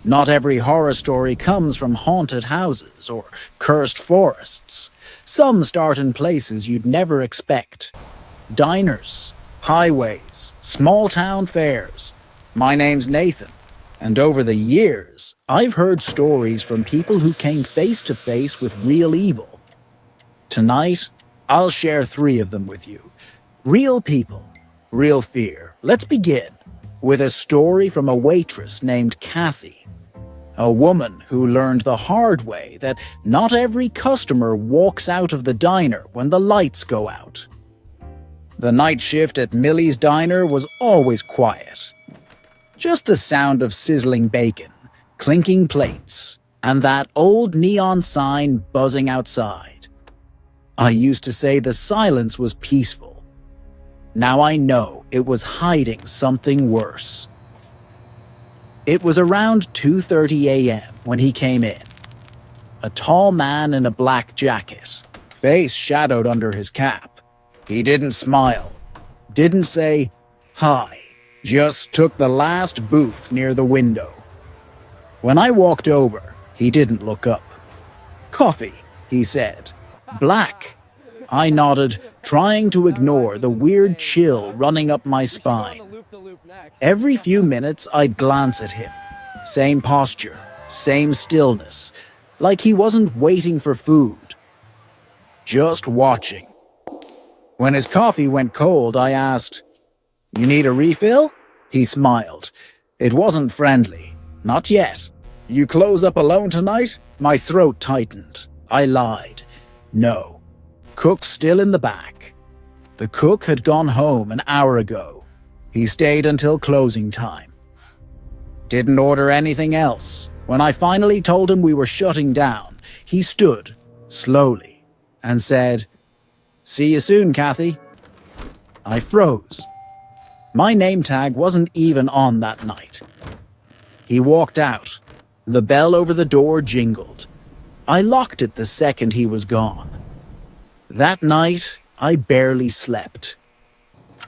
Not every horror story comes from haunted houses or cursed forests. Some start in places you'd never expect. Diners, highways, small-town fairs. My name's Nathan, and over the years, I've heard stories from people who came face to face with real evil. Tonight, I'll share 3 of them with you. Real people, real fear. Let's begin with a story from a waitress named Kathy. A woman who learned the hard way that not every customer walks out of the diner when the lights go out. The night shift at Millie's Diner was always quiet. Just the sound of sizzling bacon, clinking plates, and that old neon sign buzzing outside. I used to say the silence was peaceful. Now I know it was hiding something worse. It was around 2:30 a.m. when he came in. A tall man in a black jacket, face shadowed under his cap. He didn't smile, didn't say, "Hi," just took the last booth near the window. When I walked over, he didn't look up. "Coffee," he said. "Black." I nodded, trying to ignore the weird chill running up my spine. Every few minutes, I'd glance at him. Same posture, same stillness, like he wasn't waiting for food. Just watching. When his coffee went cold, I asked, "You need a refill?" He smiled. It wasn't friendly. "Not yet." "You close up alone tonight?" My throat tightened. I lied. "No." Cook's still in the back. The cook had gone home an hour ago. He stayed until closing time. Didn't order anything else. When I finally told him we were shutting down, he stood, slowly, and said, "See you soon, Kathy." I froze. My name tag wasn't even on that night. He walked out. The bell over the door jingled. I locked it the second he was gone. That night, I barely slept.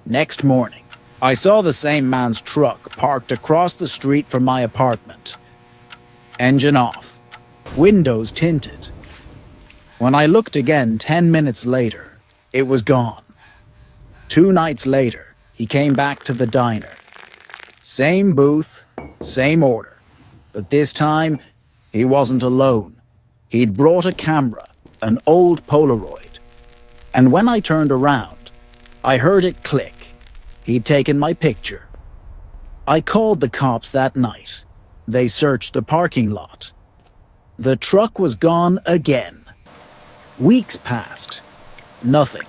Next morning, I saw the same man's truck parked across the street from my apartment. Engine off, windows tinted. When I looked again 10 minutes later, it was gone. 2 nights later, he came back to the diner. Same booth, same order. But this time, he wasn't alone. He'd brought a camera, an old Polaroid. And when I turned around, I heard it click. He'd taken my picture. I called the cops that night. They searched the parking lot. The truck was gone again. Weeks passed. Nothing.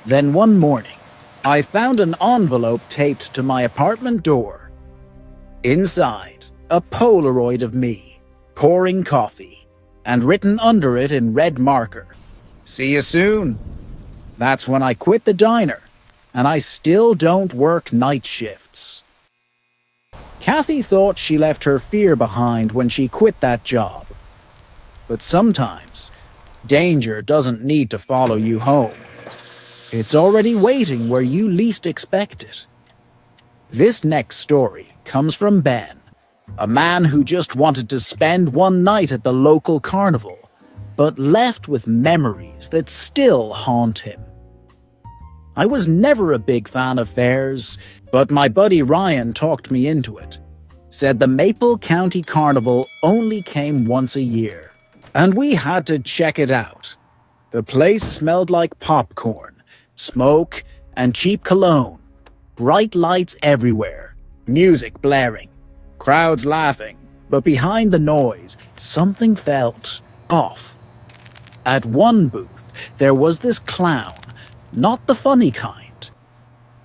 Then one morning, I found an envelope taped to my apartment door. Inside, a Polaroid of me, pouring coffee, and written under it in red marker, "See you soon." That's when I quit the diner, and I still don't work night shifts. Kathy thought she left her fear behind when she quit that job. But sometimes, danger doesn't need to follow you home. It's already waiting where you least expect it. This next story comes from Ben, a man who just wanted to spend one night at the local carnival, but left with memories that still haunt him. I was never a big fan of fairs, but my buddy Ryan talked me into it. Said the Maple County Carnival only came once a year, and we had to check it out. The place smelled like popcorn, smoke, and cheap cologne. Bright lights everywhere, music blaring, crowds laughing, but behind the noise, something felt off. At one booth, there was this clown, not the funny kind.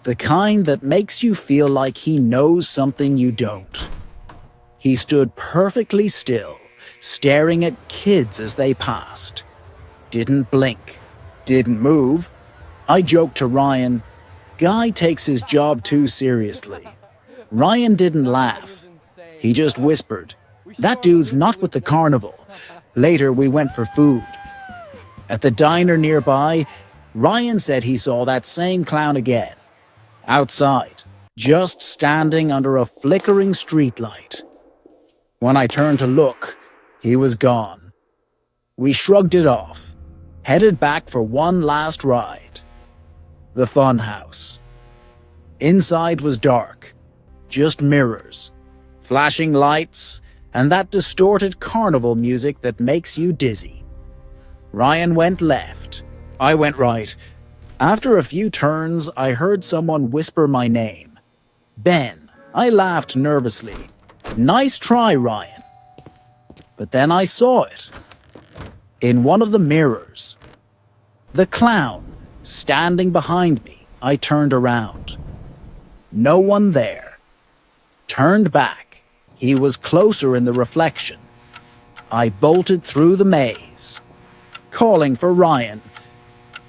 The kind that makes you feel like he knows something you don't. He stood perfectly still, staring at kids as they passed. Didn't blink, didn't move. I joked to Ryan, "Guy takes his job too seriously." Ryan didn't laugh. He just whispered, "That dude's not with the carnival." Later, we went for food. At the diner nearby, Ryan said he saw that same clown again. Outside, just standing under a flickering streetlight. When I turned to look, he was gone. We shrugged it off, headed back for one last ride. The funhouse. Inside was dark, just mirrors, flashing lights, and that distorted carnival music that makes you dizzy. Ryan went left. I went right. After a few turns, I heard someone whisper my name. Ben. I laughed nervously. Nice try, Ryan. But then I saw it. In one of the mirrors. The clown, standing behind me. I turned around. No one there. Turned back. He was closer in the reflection. I bolted through the maze, calling for Ryan.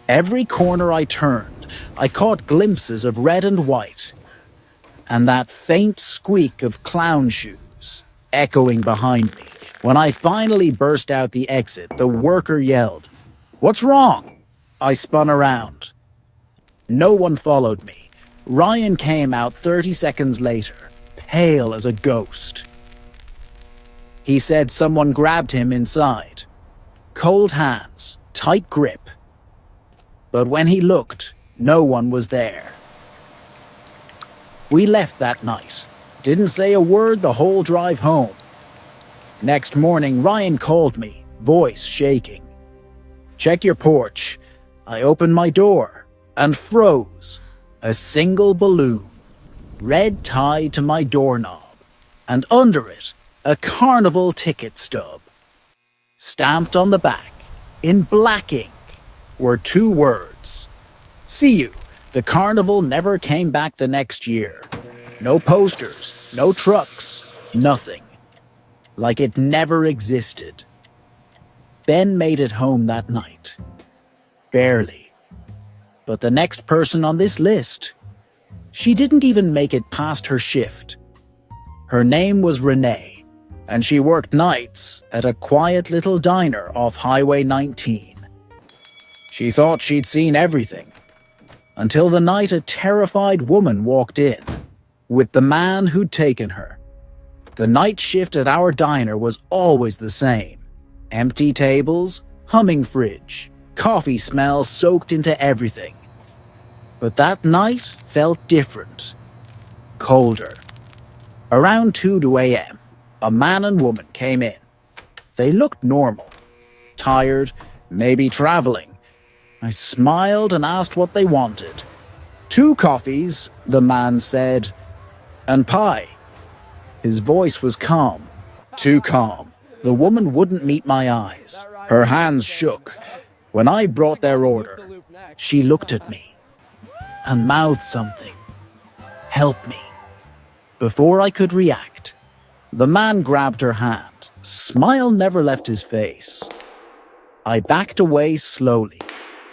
Every corner I turned, I caught glimpses of red and white, and that faint squeak of clown shoes echoing behind me. When I finally burst out the exit, the worker yelled, "What's wrong?" I spun around. No one followed me. Ryan came out 30 seconds later, pale as a ghost. He said someone grabbed him inside. Cold hands, tight grip. But when he looked, no one was there. We left that night. Didn't say a word the whole drive home. Next morning, Ryan called me, voice shaking. Check your porch. I opened my door and froze. A single balloon, red tied to my doorknob, and under it, a carnival ticket stub. Stamped on the back, in black ink, were 2 words. See you. The carnival never came back the next year. No posters, no trucks, nothing. Like it never existed. Ben made it home that night. Barely. But the next person on this list, she didn't even make it past her shift. Her name was Renee, and she worked nights at a quiet little diner off Highway 19. She thought she'd seen everything, until the night a terrified woman walked in, with the man who'd taken her. The night shift at our diner was always the same. Empty tables, humming fridge, coffee smell soaked into everything. But that night felt different. Colder. Around 2 a.m., a man and woman came in. They looked normal. Tired, maybe traveling. I smiled and asked what they wanted. 2 coffees, the man said, and pie. His voice was calm. Too calm. The woman wouldn't meet my eyes. Her hands shook. When I brought their order, she looked at me and mouthed something. Help me. Before I could react, the man grabbed her hand. Smile never left his face. I backed away slowly,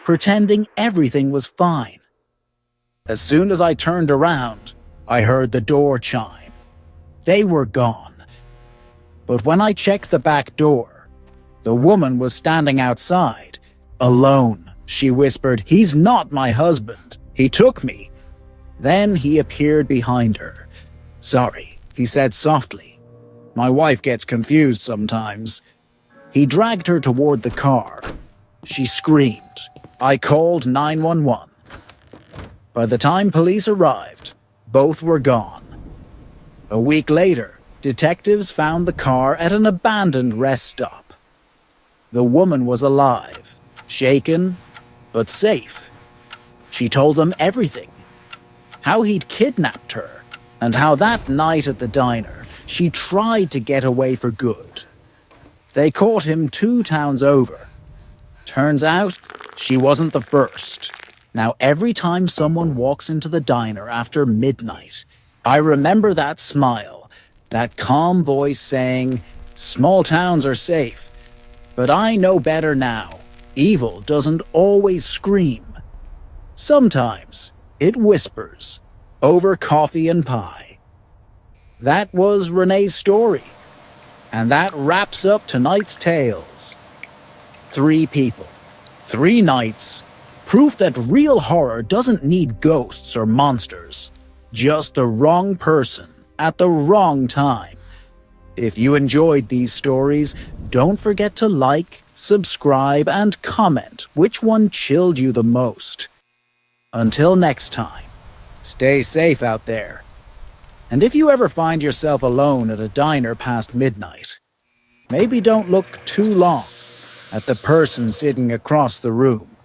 pretending everything was fine. As soon as I turned around, I heard the door chime. They were gone. But when I checked the back door, the woman was standing outside, alone. She whispered, "He's not my husband. He took me." Then he appeared behind her. "Sorry," he said softly. "My wife gets confused sometimes." He dragged her toward the car. She screamed. I called 911. By the time police arrived, both were gone. A week later, detectives found the car at an abandoned rest stop. The woman was alive, shaken, but safe. She told them everything. How he'd kidnapped her, and how that night at the diner, she tried to get away for good. They caught him 2 towns over. Turns out, she wasn't the first. Now every time someone walks into the diner after midnight, I remember that smile, that calm voice saying, "Small towns are safe." But I know better now. Evil doesn't always scream. Sometimes it whispers over coffee and pie. That was Renee's story. And that wraps up tonight's tales. 3 people, 3 nights, proof that real horror doesn't need ghosts or monsters. Just the wrong person at the wrong time. If you enjoyed these stories, don't forget to like, subscribe, and comment which one chilled you the most. Until next time, stay safe out there. And if you ever find yourself alone at a diner past midnight, maybe don't look too long at the person sitting across the room.